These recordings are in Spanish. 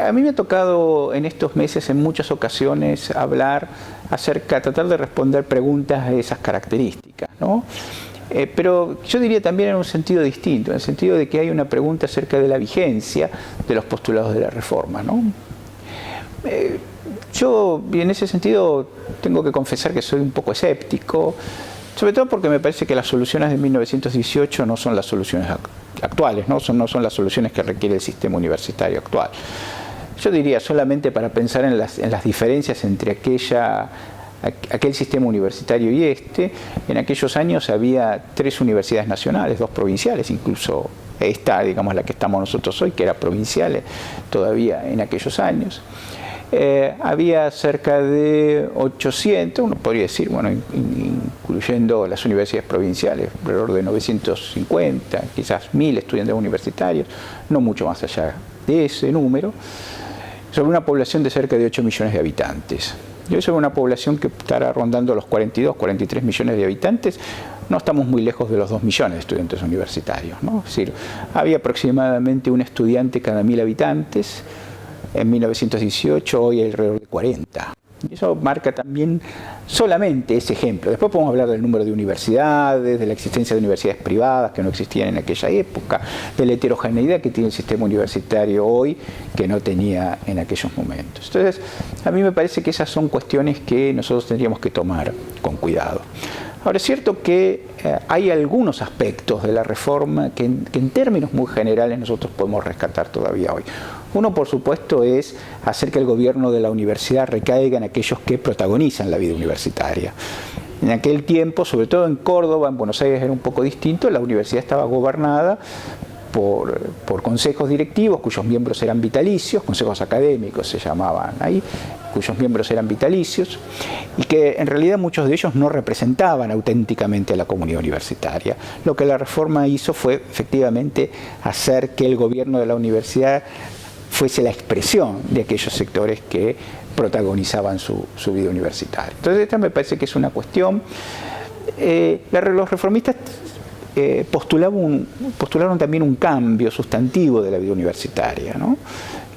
A mí me ha tocado en estos meses, en muchas ocasiones, tratar de responder preguntas de esas características, ¿no? Pero yo diría también en un sentido distinto, en el sentido de que hay una pregunta acerca de la vigencia de los postulados de la reforma, ¿no? Yo, en ese sentido, tengo que confesar que soy un poco escéptico, sobre todo porque me parece que las soluciones de 1918 no son las soluciones actuales, no son las soluciones que requiere el sistema universitario actual. Yo diría, solamente para pensar en las diferencias entre aquel sistema universitario y en aquellos años había 3 universidades nacionales, 2 provinciales, incluso esta, digamos, la que estamos nosotros hoy, que era provincial todavía en aquellos años. Había cerca de 800, uno podría decir, bueno, incluyendo las universidades provinciales, alrededor de 950, quizás 1000 estudiantes universitarios, no mucho más allá de ese número, sobre una población de cerca de 8 millones de habitantes. Y hoy sobre una población que estará rondando los 42, 43 millones de habitantes, no estamos muy lejos de los 2 millones de estudiantes universitarios, ¿no? Es decir, había aproximadamente un estudiante cada 1000 habitantes, en 1918, hoy hay alrededor de 40. Y eso marca también solamente ese ejemplo. Después podemos hablar del número de universidades, de la existencia de universidades privadas que no existían en aquella época, de la heterogeneidad que tiene el sistema universitario hoy que no tenía en aquellos momentos. Entonces, a mí me parece que esas son cuestiones que nosotros tendríamos que tomar con cuidado. Ahora, es cierto que hay algunos aspectos de la reforma que en términos muy generales nosotros podemos rescatar todavía hoy. Uno, por supuesto, es hacer que el gobierno de la universidad recaiga en aquellos que protagonizan la vida universitaria. En aquel tiempo, sobre todo en Córdoba, en Buenos Aires era un poco distinto, la universidad estaba gobernada por consejos directivos cuyos miembros eran vitalicios, consejos académicos se llamaban ahí, cuyos miembros eran vitalicios, y que en realidad muchos de ellos no representaban auténticamente a la comunidad universitaria. Lo que la reforma hizo fue efectivamente hacer que el gobierno de la universidad fuese la expresión de aquellos sectores que protagonizaban su vida universitaria. Entonces esta me parece que es una cuestión. Los reformistas postularon también un cambio sustantivo de la vida universitaria, ¿no?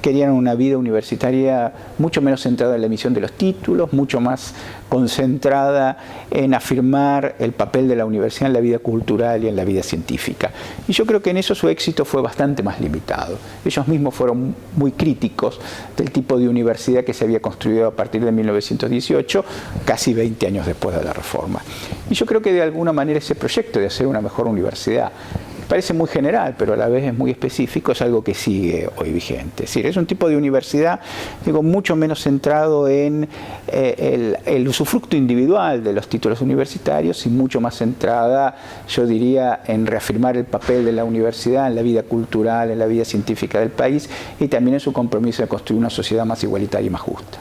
Querían una vida universitaria mucho menos centrada en la emisión de los títulos, mucho más concentrada en afirmar el papel de la universidad en la vida cultural y en la vida científica. Y yo creo que en eso su éxito fue bastante más limitado. Ellos mismos fueron muy críticos del tipo de universidad que se había construido a partir de 1918, casi 20 años después de la reforma. Y yo creo que de alguna manera ese proyecto de hacer una mejor universidad parece muy general, pero a la vez es muy específico, es algo que sigue hoy vigente. Es decir, es un tipo de universidad, digo, mucho menos centrado en el usufructo individual de los títulos universitarios y mucho más centrada, yo diría, en reafirmar el papel de la universidad en la vida cultural, en la vida científica del país y también en su compromiso de construir una sociedad más igualitaria y más justa.